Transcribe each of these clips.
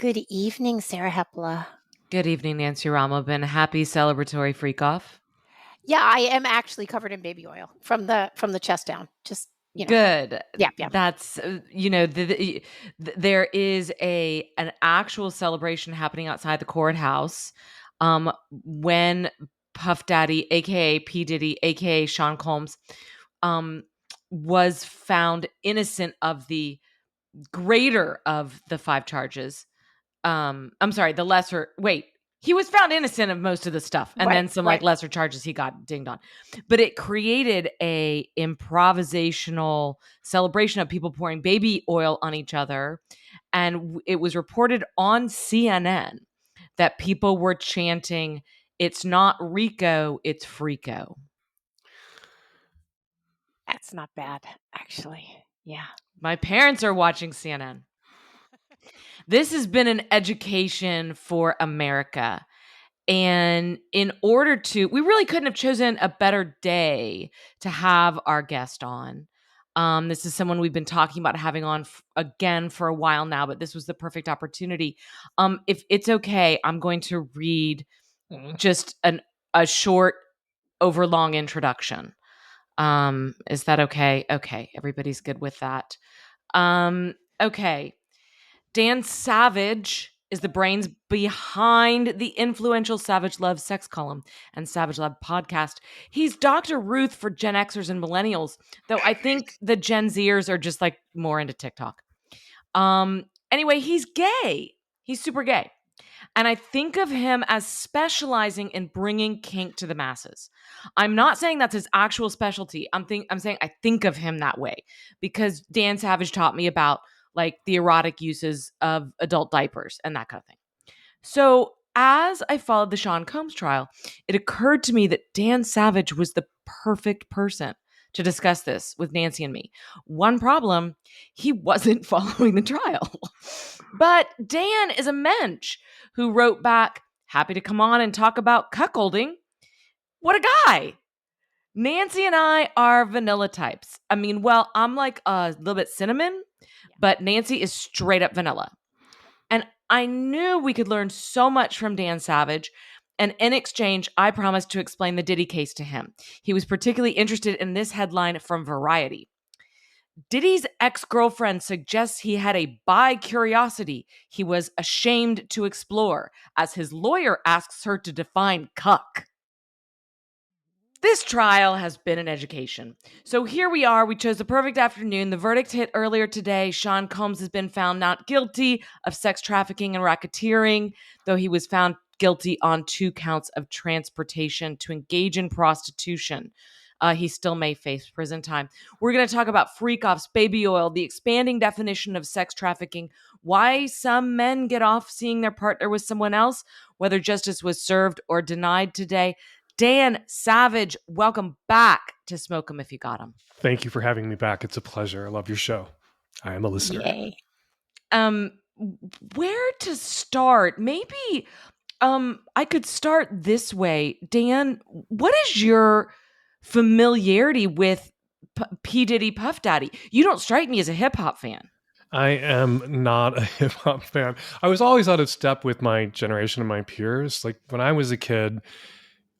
Good evening, Sarah Hepla. Good evening, Nancy Ramobin. Happy celebratory freak off. Yeah, I am actually covered in baby oil from the chest down. Just Good. Yeah. That's there is an actual celebration happening outside the courthouse when Puff Daddy, aka P Diddy, aka Sean Combs, was found innocent of the greater of the 5 charges. I'm sorry, the lesser. Wait, he was found innocent of most of the stuff, and then some like lesser charges he got dinged on. But it created a improvisational celebration of people pouring baby oil on each other, and it was reported on CNN that people were chanting, "It's not RICO, it's Freako." That's not bad, actually. Yeah. My parents are watching CNN. This has been an education for America. And in order to, we really couldn't have chosen a better day to have our guest on. This is someone we've been talking about having on again for a while now, but this was the perfect opportunity. If it's okay, I'm going to read just a short, overlong introduction. Is that okay? Okay, everybody's good with that. Okay. Dan Savage is the brains behind the influential Savage Love sex column and Savage Love podcast. He's Dr. Ruth for Gen Xers and millennials, though I think the Gen Zers are just like more into TikTok. Anyway, he's gay. He's super gay. And I think of him as specializing in bringing kink to the masses. I'm not saying that's his actual specialty. I'm saying I think of him that way because Dan Savage taught me about like the erotic uses of adult diapers and that kind of thing. So as I followed the Sean Combs trial, it occurred to me that Dan Savage was the perfect person to discuss this with Nancy and me. One problem, he wasn't following the trial. But Dan is a mensch who wrote back, happy to come on and talk about cuckolding. What a guy. Nancy and I are vanilla types. I mean, well, I'm like a little bit cinnamon, but Nancy is straight up vanilla. And I knew we could learn so much from Dan Savage. And in exchange, I promised to explain the Diddy case to him. He was particularly interested in this headline from Variety. Diddy's ex-girlfriend suggests he had a bi-curiosity he was ashamed to explore, as his lawyer asks her to define cuck. This trial has been an education. So here we are. We chose the perfect afternoon. The verdict hit earlier today. Sean Combs has been found not guilty of sex trafficking and racketeering, though he was found guilty on 2 counts of transportation to engage in prostitution. He still may face prison time. We're going to talk about freak-offs, baby oil, the expanding definition of sex trafficking, why some men get off seeing their partner with someone else, whether justice was served or denied today. Dan Savage, welcome back to Smoke 'Em If You Got 'Em. Thank you for having me back. It's a pleasure. I love your show. I am a listener. Yay. Where to start? Maybe I could start this way. Dan, what is your familiarity with P Diddy Puff Daddy? You don't strike me as a hip hop fan. I am not a hip hop fan. I was always out of step with my generation and my peers. Like when I was a kid,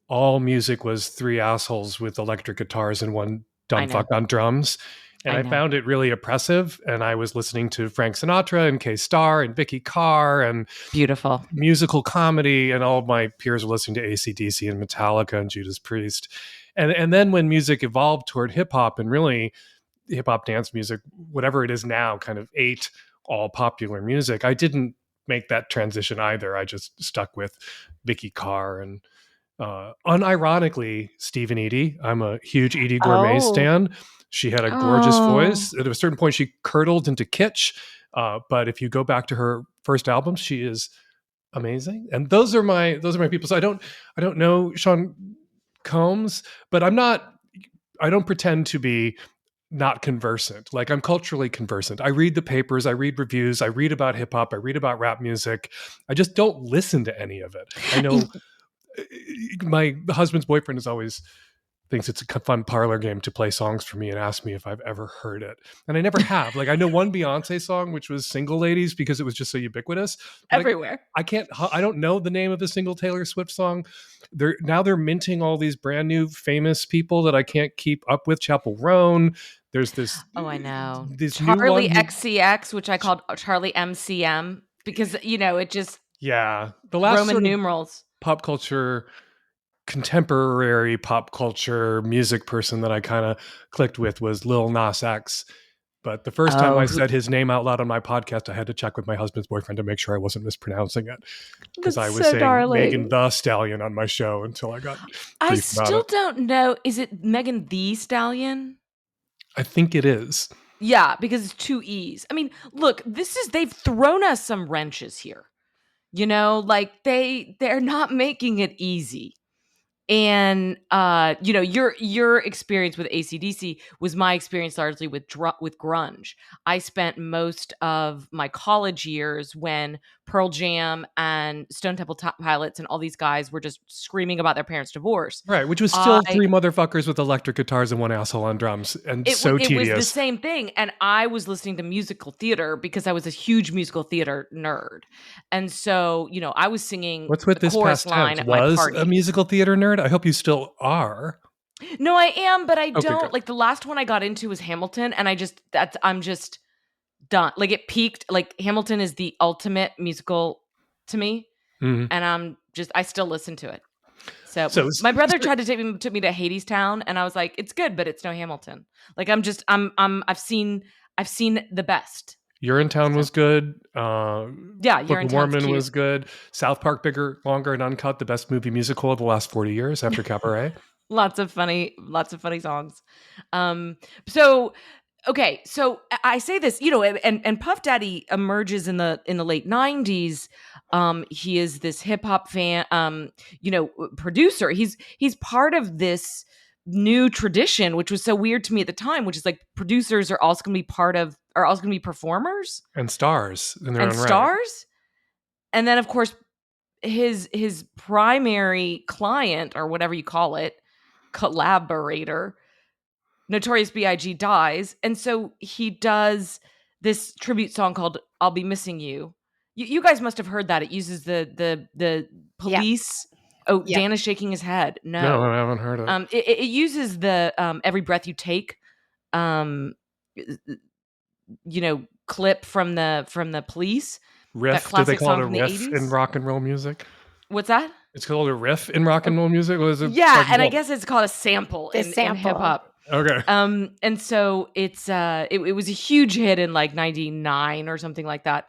all music was 3 assholes with electric guitars and one dumb fuck on drums. And I found it really oppressive. And I was listening to Frank Sinatra and K-Star and Vicky Carr and beautiful musical comedy. And all of my peers were listening to AC/DC and Metallica and Judas Priest. And then when music evolved toward hip hop and really hip hop dance music, whatever it is now, kind of ate all popular music, I didn't make that transition either. I just stuck with Vicky Carr and unironically, Steve Eydie. I'm a huge Eydie Gourmet stan. She had a gorgeous voice. At a certain point, she curdled into kitsch. But if you go back to her first album, she is amazing. And those are my people. So I don't know Sean Combs, but I don't pretend to be not conversant. Like I'm culturally conversant. I read the papers, I read reviews, I read about hip hop, I read about rap music. I just don't listen to any of it. I know my husband's boyfriend is always thinks it's a fun parlor game to play songs for me and ask me if I've ever heard it. And I never have. Like, I know one Beyonce song, which was Single Ladies, because it was just so ubiquitous. But Everywhere. I don't know the name of a single Taylor Swift song. They're minting all these brand new famous people that I can't keep up with. Chappell Roan. There's this. Oh, I know. This Charlie new one. XCX, which I called Charlie MCM, because, you know, it just Yeah. The last Roman sort of numerals. pop culture, contemporary pop culture music person that I kind of clicked with was Lil Nas X. But the first time I said his name out loud on my podcast, I had to check with my husband's boyfriend to make sure I wasn't mispronouncing it, because I was so saying darling. Megan the Stallion on my show until I got I briefed about still it. don't know. Is it Megan the Stallion? I think it is. Yeah, because it's two E's. I mean, look, they've thrown us some wrenches here. You know, like they're not making it easy. And you know, your experience with AC/DC was my experience largely with grunge. I spent most of my college years when Pearl Jam and Stone Temple Pilots and all these guys were just screaming about their parents' divorce. Right, which was still three motherfuckers with electric guitars and one asshole on drums, and It tedious. was the same thing, and I was listening to musical theater because I was a huge musical theater nerd, and so, you know, I was singing What's with the this chorus past line tense? at my Was party. a musical theater nerd? I hope you still are. No, I am, but I Okay, don't. good. Like, the last one I got into was Hamilton, and I'm just done. Like, it peaked. Like, Hamilton is the ultimate musical to me, Mhm. and I still listen to it. So my brother tried to took me to Hadestown, and I was like, it's good, but it's no Hamilton. Like, I've seen the best. Urinetown was good. Yeah, Book of Urinetown's Mormon cute. was good. South Park, Bigger, Longer, and Uncut, the best movie musical of the last 40 years after Cabaret. Lots of funny songs. So okay, so I say this, you know, and Puff Daddy emerges in the late 90s. He is this hip hop fan, you know, producer. He's part of this new tradition, which was so weird to me at the time, which is like producers are also going to be performers and stars in their and own right. stars. And then, of course, his primary client, or whatever you call it, collaborator, Notorious B.I.G. dies, and so he does this tribute song called "I'll Be Missing You." You guys must have heard that. It uses the police. Yeah. Oh, Yeah. Dan is shaking his head. No, I haven't heard it. It uses the "Every Breath You Take," you know, clip from the police. Riff? That classic Do they call song it a from the riff 80s? in rock and roll music? What's that? It's called a riff in rock and roll music? Was it Yeah, and I guess it's called a sample in hip hop. Okay. And so it's it was a huge hit in like 99 or something like that.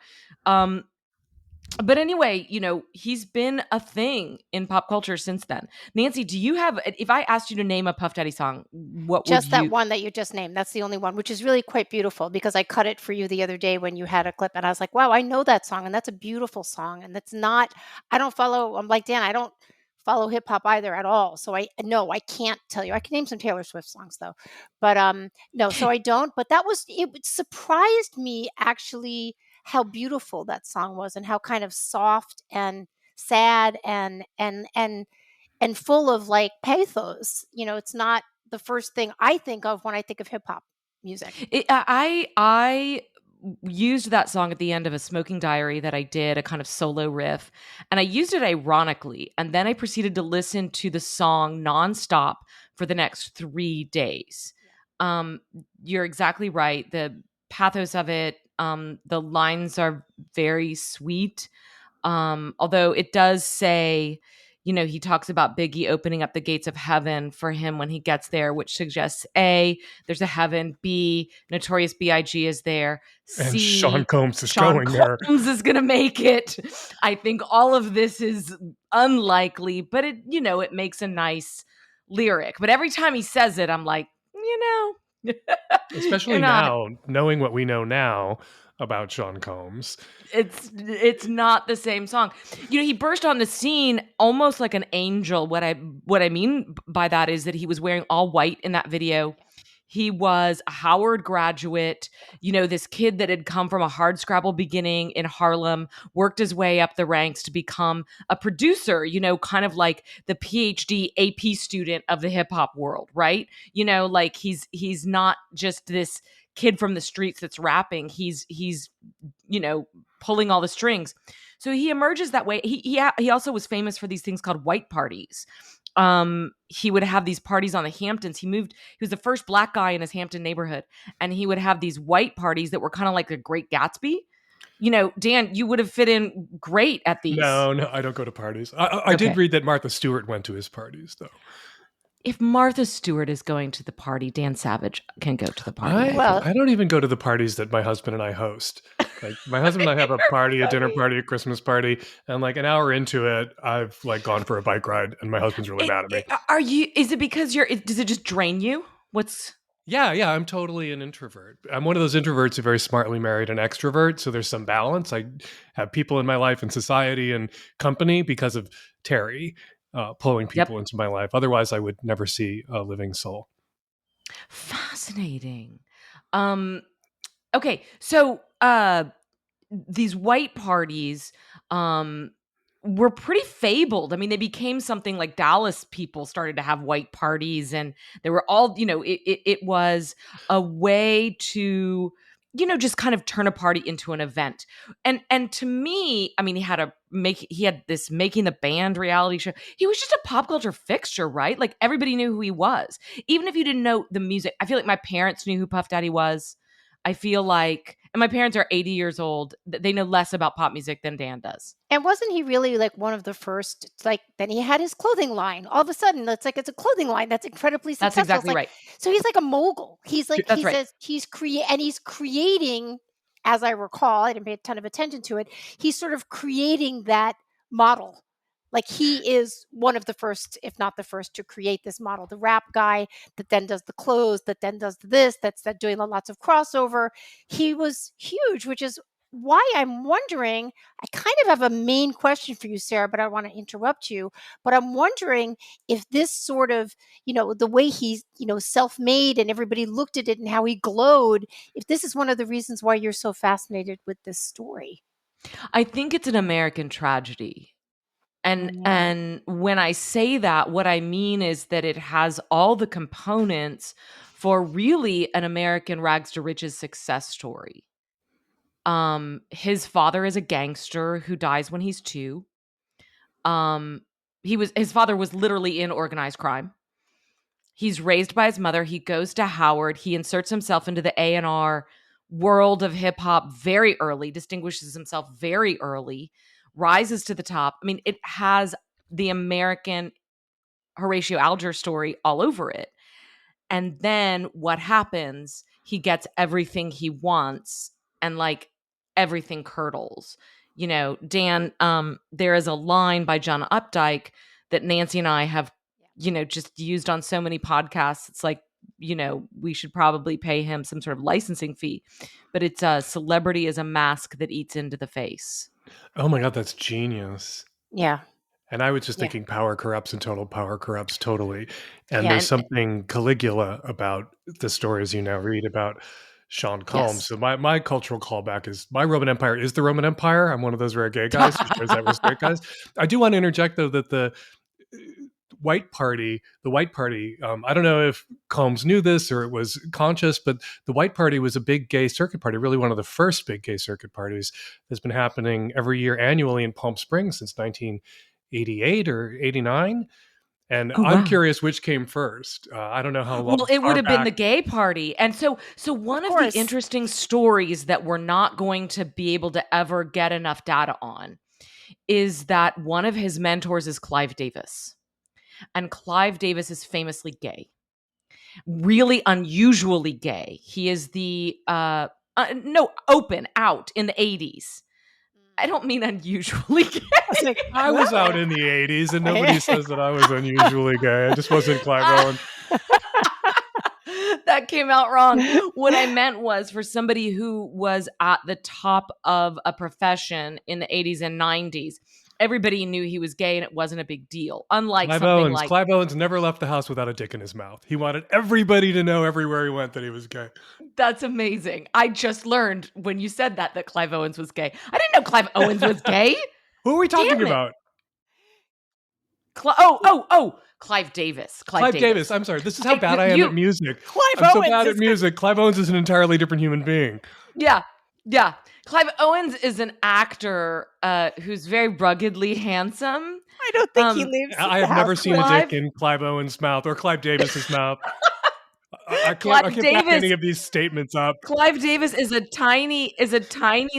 But anyway, you know, he's been a thing in pop culture since then. Nancy, do you have, if I asked you to name a Puff Daddy song, what Just would that you? one that you just named. That's the only one, which is really quite beautiful, because I cut it for you the other day when you had a clip, and I was like, wow, I know that song, and that's a beautiful song. And that's not, I'm like, Dan, I don't follow hip hop either at all. So I can't tell you. I can name some Taylor Swift songs though. But no, so I don't. But it surprised me actually how beautiful that song was, and how kind of soft and sad and full of like pathos. You know, it's not the first thing I think of when I think of hip hop music. I used that song at the end of a Smoking Diary that I did, a kind of solo riff, and I used it ironically, and then I proceeded to listen to the song nonstop for the next 3 days. You're exactly right. The pathos of it, the lines are very sweet. Although it does say, you know, he talks about Biggie opening up the gates of heaven for him when he gets there, which suggests A, there's a heaven, B, Notorious B.I.G. is there, C, And Sean Combs is Sean going there. Combs is going to make it. I think all of this is unlikely, but it, you know, it makes a nice lyric. But every time he says it, I'm like, you know. Especially now, knowing what we know now about Sean Combs. It's not the same song. You know, he burst on the scene almost like an angel. What I mean by that is that he was wearing all white in that video. He was a Howard graduate, this kid that had come from a hardscrabble beginning in Harlem, worked his way up the ranks to become a producer, kind of like the PhD AP student of the hip hop world, right? Like he's not just this kid from the streets that's rapping. He's pulling all the strings. So he emerges that way. He also was famous for these things called white parties. He would have these parties on the Hamptons. He was the first black guy in his Hampton neighborhood, and he would have these white parties that were kind of like the Great Gatsby. Dan, you would have fit in great at these. No, I don't go to parties. I did read that Martha Stewart went to his parties, though. If Martha Stewart is going to the party, Dan Savage can go to the party. I don't even go to the parties that my husband and I host. Like my husband and I have a party, a dinner party, a Christmas party, and like an hour into it, I've like gone for a bike ride, and my husband's really mad at me. Is it because does it just drain you? Yeah, I'm totally an introvert. I'm one of those introverts who very smartly married an extrovert, so there's some balance. I have people in my life and society and company because of Terry. Pulling people into my life. Otherwise, I would never see a living soul. Fascinating. Okay, so these white parties were pretty fabled. I mean, they became something like Dallas people started to have white parties, and they were all, it was a way to just kind of turn a party into an event. And to me, I mean, he had this Making the Band reality show. He was just a pop culture fixture, right? Like everybody knew who he was. Even if you didn't know the music. I feel like my parents knew who Puff Daddy was. I feel like, and my parents are 80 years old. They know less about pop music than Dan does. And wasn't he really like one of the first? Like then he had his clothing line. All of a sudden, it's a clothing line that's incredibly successful. That's exactly right. So he's like a mogul. He's like That's right. he's creating. As I recall, I didn't pay a ton of attention to it. He's sort of creating that model. Like he is one of the first, if not the first, to create this model. The rap guy that then does the clothes, that then does this, that's doing lots of crossover. He was huge, which is why I'm wondering. I kind of have a main question for you, Sarah, but I don't want to interrupt you. But I'm wondering if this sort of, the way he's, self-made and everybody looked at it and how he glowed, if this is one of the reasons why you're so fascinated with this story. I think it's an American tragedy. And when I say that, what I mean is that it has all the components for really an American rags to riches success story. His father is a gangster who dies when he's 2. His father was literally in organized crime. He's raised by his mother. He goes to Howard. He inserts himself into the A&R world of hip hop very early, distinguishes himself very early, rises to the top. I mean, it has the American Horatio Alger story all over it. And then what happens? He gets everything he wants, and like everything curdles. Dan, there is a line by John Updike that Nancy and I have, just used on so many podcasts. It's like, we should probably pay him some sort of licensing fee. But it's celebrity is a mask that eats into the face. Oh my God, that's genius. Yeah. And I was just thinking power corrupts and total power corrupts totally. And there's something Caligula about the stories you now read about Sean Combs. Yes. So my cultural callback is my Roman Empire is the Roman Empire. I'm one of those rare gay guys who shares that with straight guys. I do want to interject, though, that the white party, I don't know if Combs knew this or it was conscious, but the white party was a big gay circuit party, really one of the first big gay circuit parties that's been happening every year annually in Palm Springs since 1988 or 89. And I'm curious which came first. I don't know how long. Well, it would have been the gay party. And so one of the interesting stories that we're not going to be able to ever get enough data on is that one of his mentors is Clive Davis. And Clive Davis is famously gay, really unusually gay. He is the open out in the 80s. I don't mean unusually gay. I was out in the 80s, and nobody says that I was unusually gay. I just wasn't Clive Owen. That came out wrong. What I meant was for somebody who was at the top of a profession in the 80s and 90s, everybody knew he was gay and it wasn't a big deal. Unlike something like Clive Owens never left the house without a dick in his mouth. He wanted everybody to know everywhere he went that he was gay. That's amazing. I just learned when you said that Clive Owens was gay. I didn't know Clive Owens was gay. Who are we talking about? Clive Davis. Clive Davis. I'm sorry. This is how bad I am at music. I'm so bad at music. Clive Owens is an entirely different human being. Yeah. Clive Owens is an actor who's very ruggedly handsome. I don't think he lives. I have never seen a dick in Clive Owens' mouth or Clive Davis's mouth. I can't back any of these statements up. Clive Davis is a tiny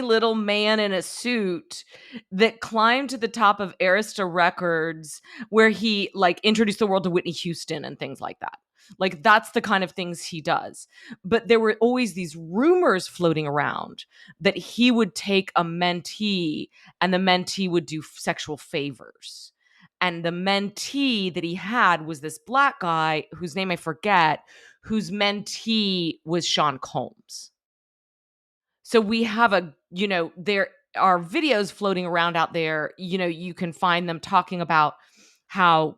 little man in a suit that climbed to the top of Arista Records, where he like introduced the world to Whitney Houston and things like that. Like that's the kind of things he does. But there were always these rumors floating around that he would take a mentee and the mentee would do sexual favors. And the mentee that he had was this black guy whose name I forget, whose mentee was Sean Combs. So we have there are videos floating around out there. You can find them talking about how,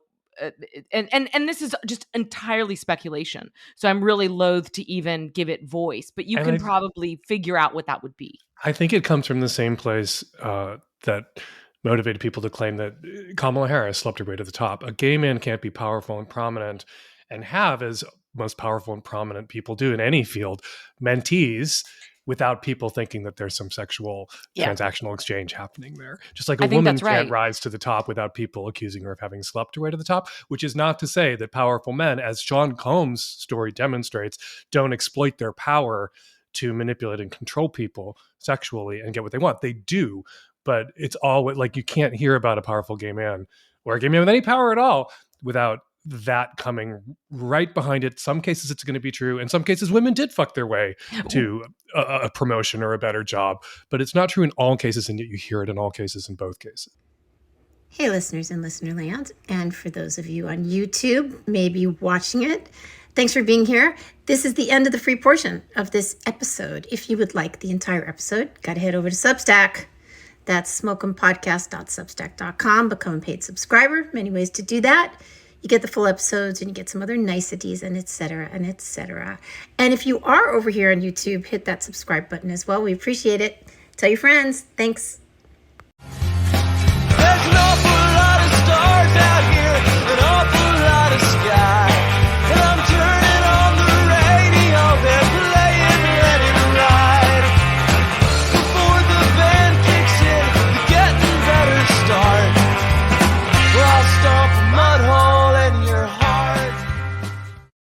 and this is just entirely speculation. So I'm really loath to even give it voice, but you can probably figure out what that would be. I think it comes from the same place that motivated people to claim that Kamala Harris slept her way to the top. A gay man can't be powerful and prominent and have, as most powerful and prominent people do in any field, mentees without people thinking that there's some sexual transactional exchange happening there. Just like a woman can't rise to the top without people accusing her of having slept her way to the top, which is not to say that powerful men, as Sean Combs' story demonstrates, don't exploit their power to manipulate and control people sexually and get what they want. They do, but it's all like you can't hear about a powerful gay man or a gay man with any power at all without that coming right behind it. Some cases it's going to be true. In some cases, women did fuck their way to a promotion or a better job, but it's not true in all cases, and yet you hear it in all cases in both cases. Hey, listeners in listener land, and for those of you on YouTube, maybe watching it, thanks for being here. This is the end of the free portion of this episode. If you would like the entire episode, got to head over to Substack. That's smokeandpodcast.substack.com. Become a paid subscriber. Many ways to do that. You get the full episodes and you get some other niceties and et cetera and et cetera. And if you are over here on YouTube, hit that subscribe button as well. We appreciate it. Tell your friends. Thanks.